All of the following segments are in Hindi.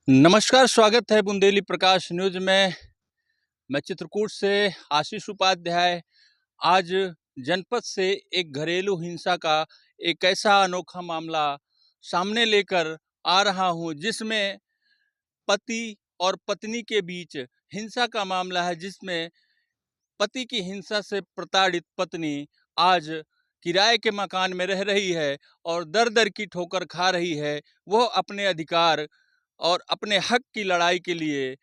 नमस्कार, स्वागत है बुंदेली प्रकाश न्यूज में। मैं चित्रकूट से आशीष उपाध्याय आज जनपद से एक घरेलू हिंसा का एक ऐसा अनोखा मामला सामने लेकर आ रहा हूं, जिसमें पति और पत्नी के बीच हिंसा का मामला है, जिसमें पति की हिंसा से प्रताड़ित पत्नी आज किराए के मकान में रह रही है और दर दर की ठोकर खा रही है। वह अपने अधिकार और अपने हक की लड़ाई के लिए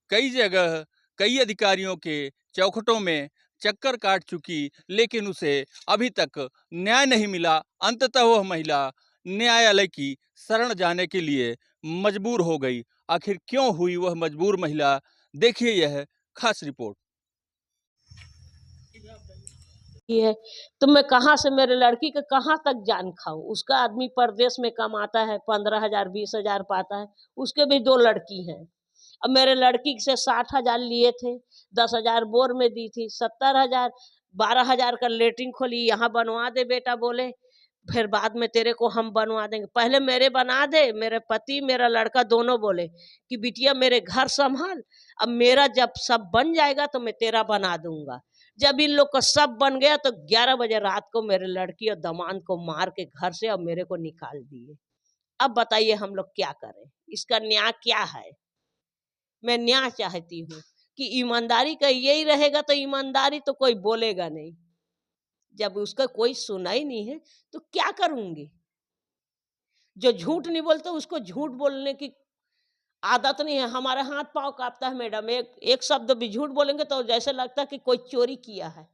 कई जगह कई अधिकारियों के चौखटों में चक्कर काट चुकी, लेकिन उसे अभी तक न्याय नहीं मिला। अंततः वह महिला न्यायालय की शरण जाने के लिए मजबूर हो गई। आखिर क्यों हुई वह मजबूर महिला, देखिए यह खास रिपोर्ट। है तो मैं कहाँ से मेरे लड़की के कहाँ तक जान खाऊं। उसका आदमी परदेश में कमाता है, 15,000 20,000 पाता है। उसके भी 2 लड़की हैं। अब मेरे लड़की से 60,000 लिए थे, 10,000 बोर में दी थी, 70,000 12,000 का लेटरिन खोली, यहाँ बनवा दे बेटा बोले, फिर बाद में तेरे को हम बनवा देंगे। पहले मेरे बना दे। मेरे पति मेरा लड़का दोनों बोले कि बिटिया मेरे घर संभाल, अब मेरा जब सब बन जाएगा तो मैं तेरा बना दूंगा। जब इन लोग का सब बन गया तो 11 बजे रात को मेरे लड़की और दामाद को मार के घर से अब मेरे को निकाल दिए। अब बताइए हम लोग क्या करें? इसका न्याय क्या है? मैं न्याय चाहती हूँ कि ईमानदारी का यही रहेगा तो ईमानदारी तो कोई बोलेगा नहीं। जब उसका कोई सुना ही नहीं है तो क्या करूंगी? जो झूठ नहीं बोलते उसको झूठ बोलने की आदत नहीं है। हमारे हाथ पांव कांपता है मैडम, एक शब्द भी झूठ बोलेंगे तो जैसे लगता है कि कोई चोरी किया है।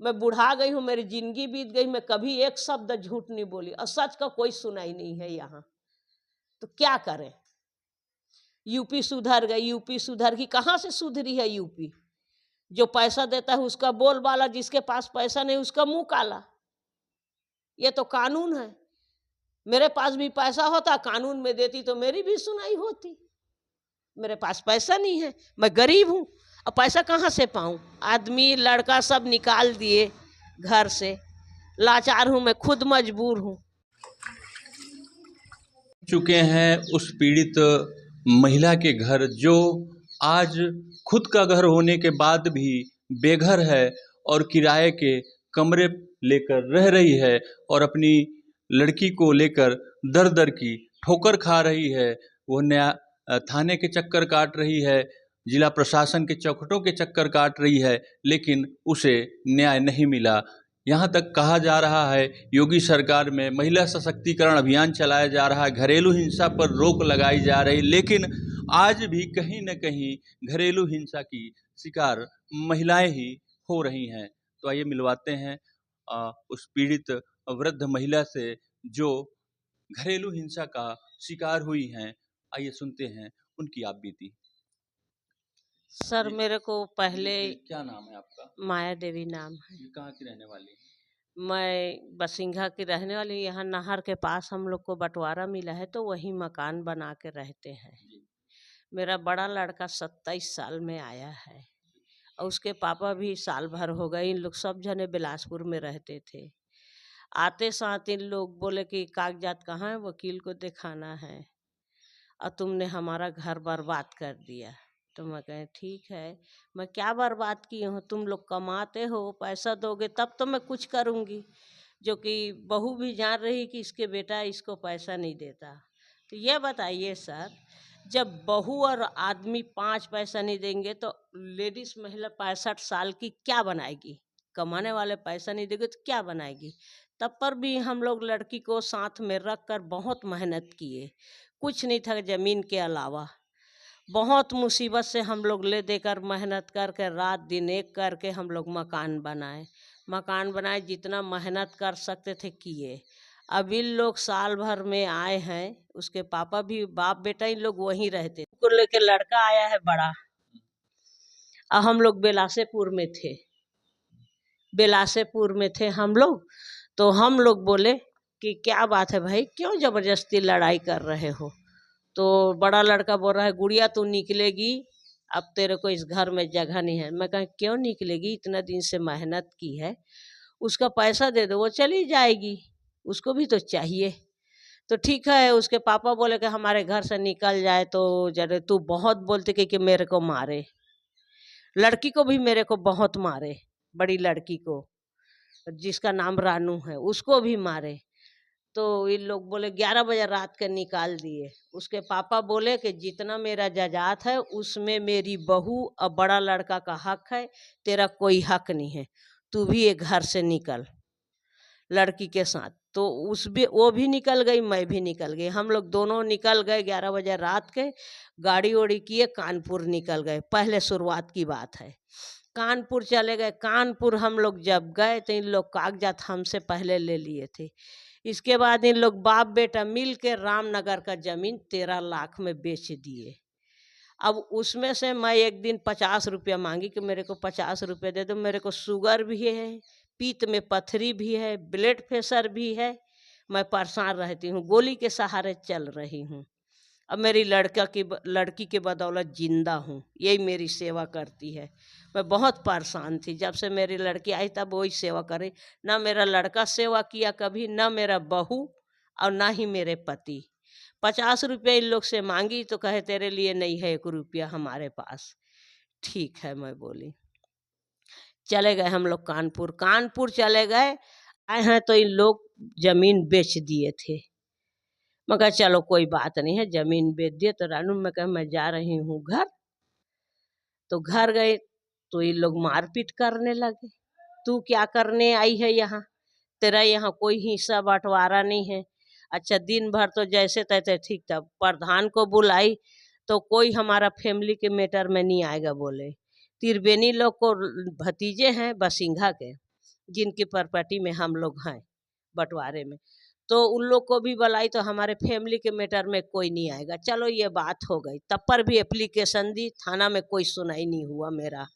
मैं बुढ़ा गई हूँ, मेरी जिंदगी बीत गई, मैं कभी एक शब्द झूठ नहीं बोली और सच का कोई सुनाई नहीं है यहाँ। तो क्या करें? यूपी सुधर गई, यूपी सुधर गई, कहाँ से सुधरी है यूपी? जो पैसा देता है उसका बोलबाला, जिसके पास पैसा नहीं उसका मुंह काला। ये तो कानून है। मेरे पास भी पैसा होता, कानून में देती तो मेरी भी सुनाई होती। मेरे पास पैसा नहीं है, मैं गरीब हूँ, अब पैसा कहाँ से पाऊँ? आदमी लड़का सब निकाल दिए घर से। लाचार हूँ, मैं खुद मजबूर हूँ। चुके हैं उस पीड़ित महिला के घर, जो आज खुद का घर होने के बाद भी बेघर है और किराए के कमरे लेकर रह रही है और अपनी लड़की को लेकर दर दर की ठोकर खा रही है। वो थाने के चक्कर काट रही है, जिला प्रशासन के चौखटों के चक्कर काट रही है, लेकिन उसे न्याय नहीं मिला। यहाँ तक कहा जा रहा है योगी सरकार में महिला सशक्तिकरण अभियान चलाया जा रहा है, घरेलू हिंसा पर रोक लगाई जा रही, लेकिन आज भी कहीं न कहीं घरेलू हिंसा की शिकार महिलाएं ही हो रही हैं। तो आइए मिलवाते हैं उस पीड़ित वृद्ध महिला से जो घरेलू हिंसा का शिकार हुई हैं। आइए सुनते हैं उनकी आप बीती। सर मेरे को पहले क्या नाम है आपका? माया देवी नाम है। ये कहाँ की रहने वाली है? मैं बसिंघा की रहने वाली। यहाँ नहर के पास हम लोग को बंटवारा मिला है तो वहीं मकान बना के रहते हैं। मेरा बड़ा लड़का 27 साल में आया है और उसके पापा भी साल भर हो गए। इन लोग सब जने बिलासपुर में रहते थे। आते साथ इन लोग बोले कि कागजात कहाँ है, वकील को दिखाना है और तुमने हमारा घर बर्बाद कर दिया। तो मैं कहे ठीक है, मैं क्या बर्बाद की हूँ? तुम लोग कमाते हो, पैसा दोगे तब तो मैं कुछ करूँगी। जो कि बहू भी जान रही कि इसके बेटा इसको पैसा नहीं देता। तो ये बताइए सर, जब बहू और आदमी 5 पैसा नहीं देंगे तो लेडीज महिला 65 साल की क्या बनाएगी? कमाने वाले पैसा नहीं देंगे तो क्या बनाएगी? तब पर भी हम लोग लड़की को साथ में रख कर बहुत मेहनत किए। कुछ नहीं था ज़मीन के अलावा। बहुत मुसीबत से हम लोग ले देकर मेहनत करके रात दिन एक करके हम लोग मकान बनाए। जितना मेहनत कर सकते थे किए। अब इन लोग साल भर में आए हैं। उसके पापा भी बाप बेटा इन लोग वहीं रहते को लेके लड़का आया है बड़ा। अब हम लोग बेलासेपुर में थे हम लोग। तो हम लोग बोले कि क्या बात है भाई, क्यों ज़बरदस्ती लड़ाई कर रहे हो? तो बड़ा लड़का बोल रहा है गुड़िया तू निकलेगी, अब तेरे को इस घर में जगह नहीं है। मैं कहा क्यों निकलेगी, इतना दिन से मेहनत की है, उसका पैसा दे दो वो चली जाएगी, उसको भी तो चाहिए। तो ठीक है, उसके पापा बोले कि हमारे घर से निकल जाए, तो जरे तू बहुत बोलती कि मेरे को मारे, लड़की को भी मेरे को बहुत मारे, बड़ी लड़की को जिसका नाम रानू है उसको भी मारे। तो इन लोग बोले 11 बजे रात के निकाल दिए। उसके पापा बोले कि जितना मेरा जायदाद है उसमें मेरी बहू और बड़ा लड़का का हक है, तेरा कोई हक नहीं है, तू भी ये घर से निकल लड़की के साथ। तो उस भी वो भी निकल गई, मैं भी निकल गई, हम लोग दोनों निकल गए 11 बजे रात के, गाड़ी ओड़ी किए कानपुर निकल गए। पहले शुरुआत की बात है, कानपुर चले गए। कानपुर हम लोग जब गए तो इन लोग कागजात हमसे पहले ले लिए थे। इसके बाद इन लोग बाप बेटा मिल के रामनगर का ज़मीन 13 लाख में बेच दिए। अब उसमें से मैं एक दिन 50 रुपया मांगी कि मेरे को 50 रुपये दे दो, मेरे को शुगर भी है, पीत में पथरी भी है, ब्लड प्रेशर भी है, मैं परेशान रहती हूँ, गोली के सहारे चल रही हूँ। अब मेरी लड़की के बदौलत जिंदा हूँ, यही मेरी सेवा करती है। मैं बहुत परेशान थी, जब से मेरी लड़की आई तब वही सेवा करे। ना मेरा लड़का सेवा किया कभी, ना मेरा बहू, और ना ही मेरे पति। 50 रुपये इन लोग से मांगी तो कहे तेरे लिए नहीं है 1 रुपया हमारे पास। ठीक है, मैं बोली। चले गए हम लोग कानपुर। कानपुर चले गए, आए हैं तो इन लोग जमीन बेच दिए थे। मैं कहा चलो कोई बात नहीं है, जमीन बेच दिए। तो रानू मैं कहा मैं जा रही हूँ घर। तो घर गए तो ये लोग मारपीट करने लगे, तू क्या करने आई है यहाँ, तेरा यहाँ कोई हिस्सा बंटवारा नहीं है। अच्छा, दिन भर तो जैसे तैसे ठीक था, प्रधान को बुलाई तो कोई हमारा फैमिली के मैटर में नहीं आएगा बोले। त्रिवेणी लोग को भतीजे हैं बसिंघा के, जिनकी प्रॉपर्टी में हम लोग हैं बंटवारे में, तो उन लोग को भी बुलाई तो हमारे फैमिली के मैटर में कोई नहीं आएगा। चलो ये बात हो गई, तब पर भी एप्लीकेशन दी, थाना में कोई सुनाई नहीं हुआ मेरा।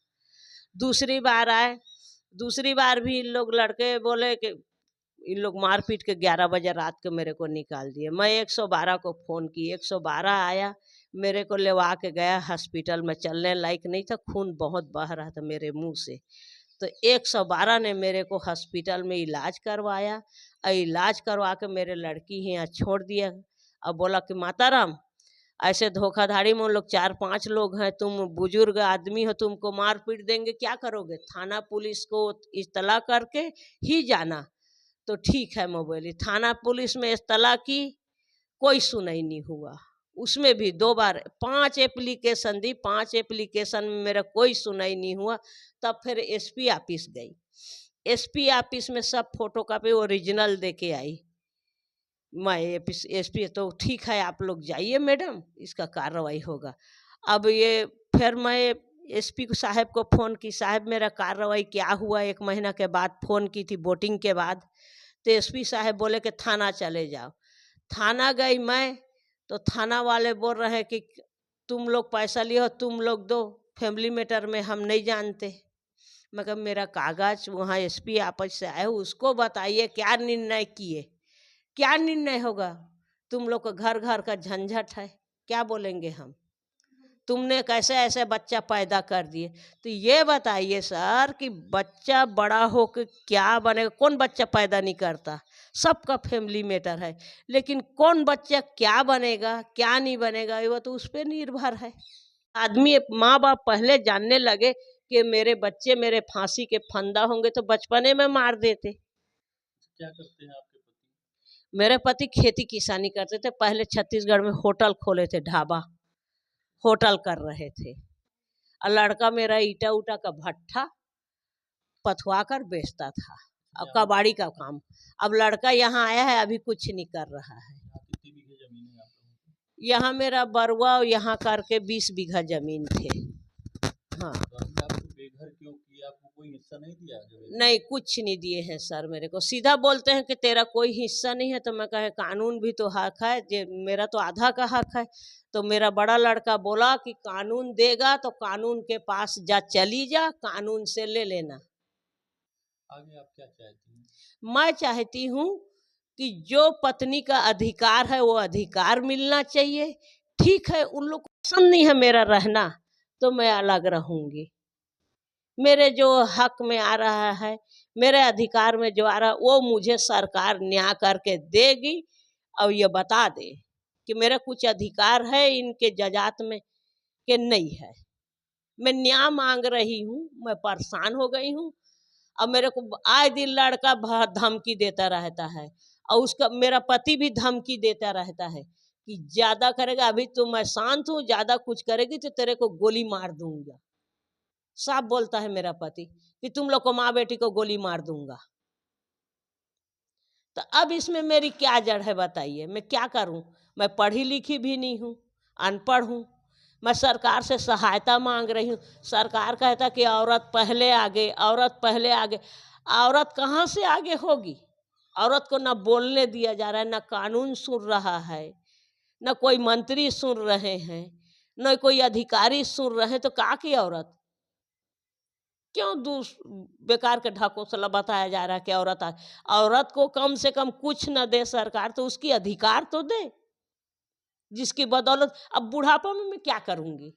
दूसरी बार आए, दूसरी बार भी इन लोग लड़के बोले कि इन लोग मारपीट के 11 बजे रात को मेरे को निकाल दिए। मैं 112 को फ़ोन की, 112 आया, मेरे को लेवा के गया हॉस्पिटल में, चलने लायक नहीं था, खून बहुत बह रहा था मेरे मुंह से। तो 112 ने मेरे को हॉस्पिटल में इलाज करवाया, और इलाज करवा के मेरे लड़की ही यहाँ छोड़ दिया। अब बोला कि माताराम, ऐसे धोखाधड़ी में उन लोग 4-5 लोग हैं, तुम बुजुर्ग आदमी हो, तुमको मार पीट देंगे, क्या करोगे, थाना पुलिस को इत्तला करके ही जाना। तो ठीक है, मैं बोली। थाना पुलिस में इत्तला की, कोई सुनाई नहीं हुआ। उसमें भी 2 बार 5 एप्लीकेशन दी, 5 एप्लीकेशन में मेरा कोई सुनाई नहीं हुआ। तब फिर एसपी ऑफिस गई, एसपी ऑफिस में सब फोटो कॉपी ओरिजिनल दे के आई। मैं एसपी तो ठीक है, आप लोग जाइए मैडम, इसका कार्रवाई होगा। अब ये फिर मैं एसपी साहब को फ़ोन की, साहब मेरा कार्रवाई क्या हुआ। 1 महीना के बाद फ़ोन की थी, वोटिंग के बाद। तो एसपी साहब बोले कि थाना चले जाओ। थाना गई मैं, तो थाना वाले बोल रहे हैं कि तुम लोग पैसा लिए हो, तुम लोग दो, फैमिली मैटर में हम नहीं जानते। मैं कहा मेरा कागज वहाँ एसपी ऑफिस से आए, उसको बताइए क्या निर्णय किए, क्या निर्णय होगा। तुम लोग का घर घर का झंझट है, क्या बोलेंगे हम, तुमने कैसे ऐसे बच्चा पैदा कर दिए। तो ये बताइए सर कि बच्चा बड़ा हो के क्या बनेगा, कौन बच्चा पैदा नहीं करता, सबका फैमिली मैटर है, लेकिन कौन बच्चा क्या बनेगा क्या नहीं बनेगा वो तो उस पर निर्भर है। आदमी माँ बाप पहले जानने लगे कि मेरे बच्चे मेरे फांसी के फंदा होंगे तो बचपने में मार देते। क्या करते हैं आपके पति? मेरे पति खेती किसानी करते थे, पहले छत्तीसगढ़ में होटल खोले थे, ढाबा होटल कर रहे थे। और लड़का मेरा ईटा उटा का भट्ठा पथवा कर बेचता था, अब कबाड़ी का काम। अब लड़का यहाँ आया है, अभी कुछ नहीं कर रहा है। कितनी बीघे जमीन है आप लोगों की? यहाँ मेरा बरुआ यहाँ करके 20 बीघा जमीन थे। हाँ, तो हमने आपको बेघर क्यों किया, आपको कोई हिस्सा नहीं दिया जमीन? नहीं कुछ नहीं दिए हैं सर, मेरे को सीधा बोलते हैं कि तेरा कोई हिस्सा नहीं है। तो मैं कहे कानून भी तो हक है, जे मेरा तो आधा का हक है। तो मेरा बड़ा लड़का बोला कि कानून देगा तो कानून के पास जा, चली जा, कानून से ले लेना। आगे आप क्या चाहती हैं? मैं चाहती हूँ कि जो पत्नी का अधिकार है वो अधिकार मिलना चाहिए। ठीक है, उन लोग को पसंद नहीं है मेरा रहना तो मैं अलग रहूँगी। मेरे जो हक में आ रहा है, मेरे अधिकार में जो आ रहा है वो मुझे सरकार न्याय करके देगी। और ये बता दे कि मेरा कुछ अधिकार है इनके जजात में कि नहीं है। मैं न्याय मांग रही हूँ, मैं परेशान हो गई हूँ। और मेरे को आए दिन लड़का धमकी देता रहता है, और उसका मेरा पति भी धमकी देता रहता है कि ज्यादा करेगा, अभी तो मैं शांत हूँ, ज्यादा कुछ करेगी तो तेरे को गोली मार दूंगा। साफ बोलता है मेरा पति कि तुम लोग को माँ बेटी को गोली मार दूंगा। तो अब इसमें मेरी क्या जड़ है बताइए, मैं क्या करूं? मैं पढ़ी लिखी भी नहीं हूं, अनपढ़ हूं। मैं सरकार से सहायता मांग रही हूं। सरकार कहता कि औरत पहले आगे, औरत पहले आगे। औरत कहाँ से आगे होगी? औरत को ना बोलने दिया जा रहा है, ना कानून सुन रहा है, न कोई मंत्री सुन रहे हैं, न कोई अधिकारी सुन रहे हैं। तो का की औरत क्यों बेकार के ढकोसला बताया जा रहा है कि औरत को कम से कम कुछ न दे सरकार, तो उसकी अधिकार तो दे, जिसकी बदौलत अब बुढ़ापा में मैं क्या करूंगी?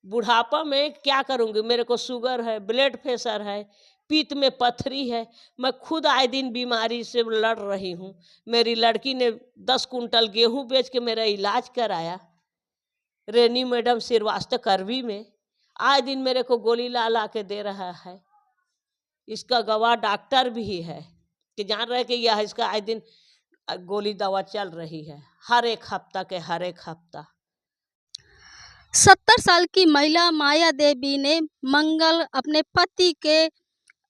बुढ़ापा में क्या करूंगी? मेरे को शुगर है, ब्लड प्रेशर है, पीत में पथरी है। मैं खुद आए दिन बीमारी से लड़ रही हूँ। मेरी लड़की ने 10 कुंटल गेहूं बेच के मेरा इलाज कराया, रेनी मैडम श्रीवास्तव करवी में। आए दिन मेरे को गोली ला ला के दे रहा है। इसका गवाह डॉक्टर भी है कि जान रहे कि यह इसका आए दिन गोली दवा चल रही है, हर एक हफ्ता के हर एक हफ्ता। 70 साल की महिला माया देवी ने मंगल अपने पति के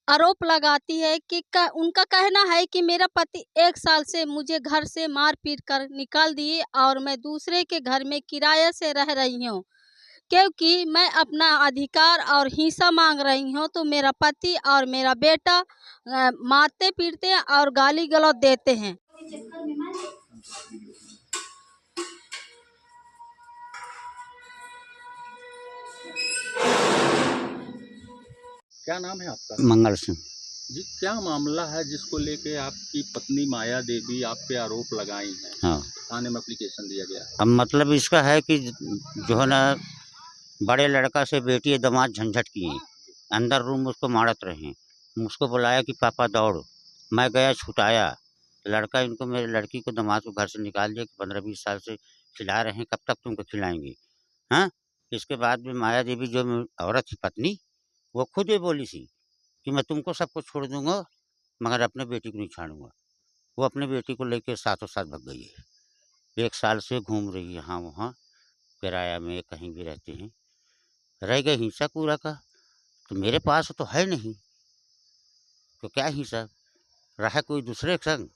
आरोप लगाती है कि उनका कहना है कि मेरा पति 1 साल से मुझे घर से मार पीट कर निकाल दिए और मैं दूसरे के घर में किराए से रह रही हूँ, क्योंकि मैं अपना अधिकार और हिस्सा मांग रही हूँ। तो मेरा पति और मेरा बेटा मारते पीटते हैं और गाली गलौज देते हैं। क्या नाम है आपका? मंगल सिंह। जी, क्या मामला है जिसको लेके आपकी पत्नी माया देवी आप पे आरोप लगाई हैं? हाँ, थाने में एप्लीकेशन दिया गया है। अब मतलब इसका है कि जो है ना, बड़े लड़का से बेटी दामाद झंझट किए, अंदर रूम उसको मारत रहे, मुझको बुलाया कि पापा दौड़। मैं गया, छुटाया। लड़का इनको, मेरे लड़की को, दामाद को घर से निकाल दिया कि 15-20 साल से खिला रहे हैं, कब तक तुमको खिलाएंगे? हाँ। इसके बाद में माया देवी जो औरत थी पत्नी, वो खुद ही बोली थी कि मैं तुमको सबको छोड़ दूंगा मगर अपने बेटी को नहीं छोड़ूंगा। वो अपने बेटी को लेकर साथों साथ भग गई है। 1 साल से घूम रही है यहाँ वहाँ, किराया में कहीं भी रहते हैं। रह गए हिंसा पूरा का, तो मेरे पास तो है नहीं, तो क्या हिंसा रहा कोई दूसरे के संग?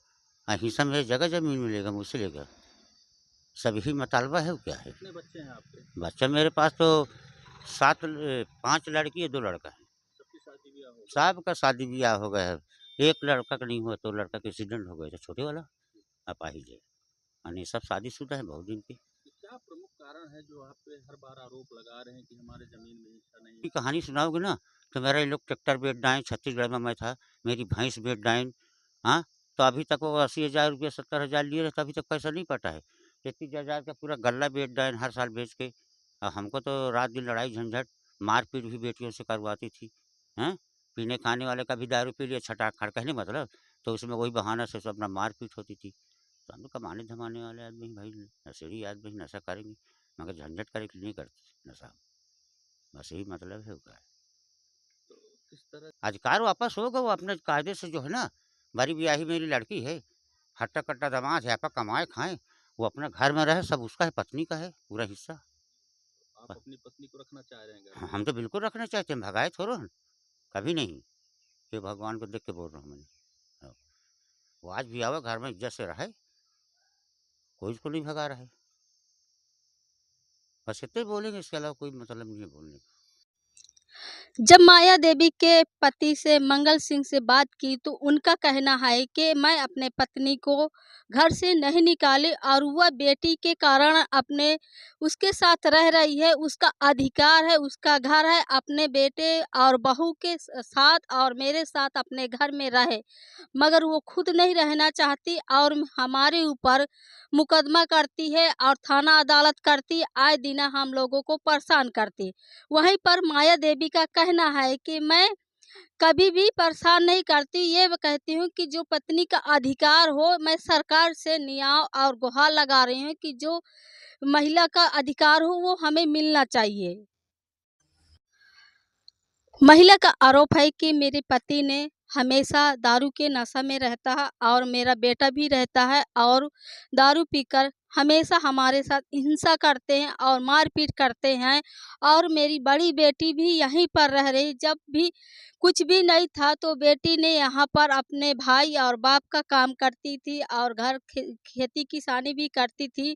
हिंसा मेरे जगह ज़मीन मिलेगा, मुझसे लेगा, सब ही मतालबा है। क्या है? कितने बच्चे हैं आपके? बच्चा मेरे पास तो 5 लड़की है, 2 लड़का है। सबकी शादी ब्याह हो गया? सबका शादी ब्याह हो गया है। एक लड़का का नहीं हुआ, तो लड़का का एक्सीडेंट हो गया था, छोटे वाला अपाहिज है। यानी सब शादीशुदा है बहुत दिन के। क्या प्रमुख कारण है जो आप पे हर बार आरोप लगा रहे हैं कि हमारे जमीन में हिस्सा नहीं की है? कहानी सुनाओगे ना तो मेरा ये लोग ट्रैक्टर बेच डाएँ, छत्तीसगढ़ में मैं था, मेरी भैंस बेच डाएँ। हाँ, तो अभी तक वो 80,000 रुपये 70,000 लिए रहते, अभी तक पैसा नहीं पटा है। 33,000 का पूरा गल्ला बेच डाएँ हर साल बेच के। हमको तो रात दिन लड़ाई झंझट, मारपीट भी बेटियों से करवाती थी। हैं? पीने खाने वाले का भी दारू पी लिया छटाक खड़, कहने मतलब, तो उसमें वही बहाना से सब अपना मारपीट होती थी। तो हम तो कमाने धमाने वाले आदमी हैं भाई, नशेड़ी आदमी, नशा करेंगे मगर झंझट करे के लिए नहीं करते नशा। बस यही मतलब है उसका। तो किस तरह? अधिकार वापस होगा, वो अपने कायदे से जो है ना, बड़ी ब्याही मेरी लड़की है, हट्टा कट्टा दामाद है, आपा कमाए खाएं, वो अपने घर में रहे, सब उसका है, पत्नी का है पूरा हिस्सा। आप अपनी पत्नी को रखना चाह रहे हैं घर में? हम तो बिल्कुल रखना चाहते हैं, भगाए थोड़ा हैं, कभी नहीं। ये भगवान को देख के बोल रहा हूँ मैंने। हाँ, वो आज भी आवे घर में इज्जत से रहे, कोई इसको नहीं भगा रहा है। बस इतने ही बोलेंगे, इसके अलावा कोई मतलब नहीं है बोलने का। जब माया देवी के पति से मंगल सिंह से बात की तो उनका कहना है कि मैं अपने पत्नी को घर से नहीं निकाली और वह बेटी के कारण अपने उसके साथ रह रही है, उसका अधिकार है, उसका घर है, अपने बेटे और बहू के साथ और मेरे साथ अपने घर में रहे, मगर वो खुद नहीं रहना चाहती और हमारे ऊपर मुकदमा करती है और थाना अदालत करती, आए दिन हम लोगों को परेशान करती। वहीं पर माया देवी का कहना है कि मैं कभी भी परेशान नहीं करती। ये कहती हूँ कि जो पत्नी का अधिकार हो, मैं सरकार से न्याय और गुहार लगा रही हूँ कि जो महिला का अधिकार हो वो हमें मिलना चाहिए। महिला का आरोप है कि मेरे पति ने हमेशा दारू के नशा में रहता है और मेरा बेटा भी रहता है और दारू पीकर हमेशा हमारे साथ हिंसा करते हैं और मारपीट करते हैं। और मेरी बड़ी बेटी भी यहीं पर रह रही। जब भी कुछ भी नहीं था तो बेटी ने यहाँ पर अपने भाई और बाप का काम करती थी और घर खेती किसानी भी करती थी।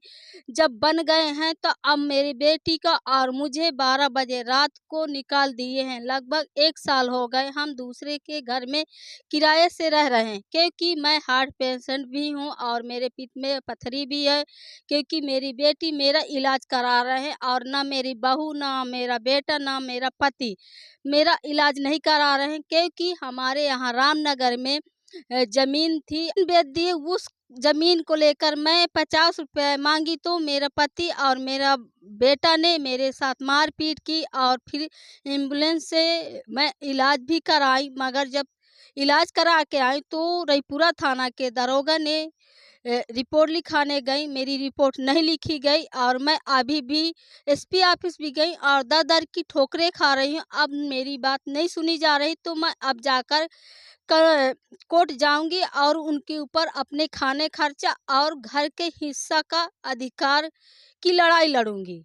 जब बन गए हैं तो अब मेरी बेटी का और मुझे 12 बजे रात को निकाल दिए हैं। लगभग 1 साल हो गए हम दूसरे के घर में किराए से रह रहे हैं, क्योंकि मैं हार्ट पेशेंट भी हूँ और मेरे पित्त में पथरी भी है। क्योंकि मेरी बेटी मेरा इलाज करा रहे हैं और ना मेरी बहू, ना मेरा बेटा, ना मेरा पति मेरा इलाज नहीं करा रहे हैं। क्योंकि हमारे यहाँ रामनगर में ज़मीन थी, बेच दिए। उस ज़मीन को लेकर मैं 50 रुपये मांगी तो मेरा पति और मेरा बेटा ने मेरे साथ मारपीट की और फिर एम्बुलेंस से मैं इलाज भी कराई। मगर जब इलाज करा के आई तो रईपुरा थाना के दरोगा ने रिपोर्ट लिखाने गई, मेरी रिपोर्ट नहीं लिखी गई और मैं अभी भी एसपी ऑफिस भी गई और दर-दर की ठोकरें खा रही हूँ। अब मेरी बात नहीं सुनी जा रही तो मैं अब जाकर कोर्ट जाऊंगी और उनके ऊपर अपने खाने खर्चा और घर के हिस्सा का अधिकार की लड़ाई लड़ूंगी।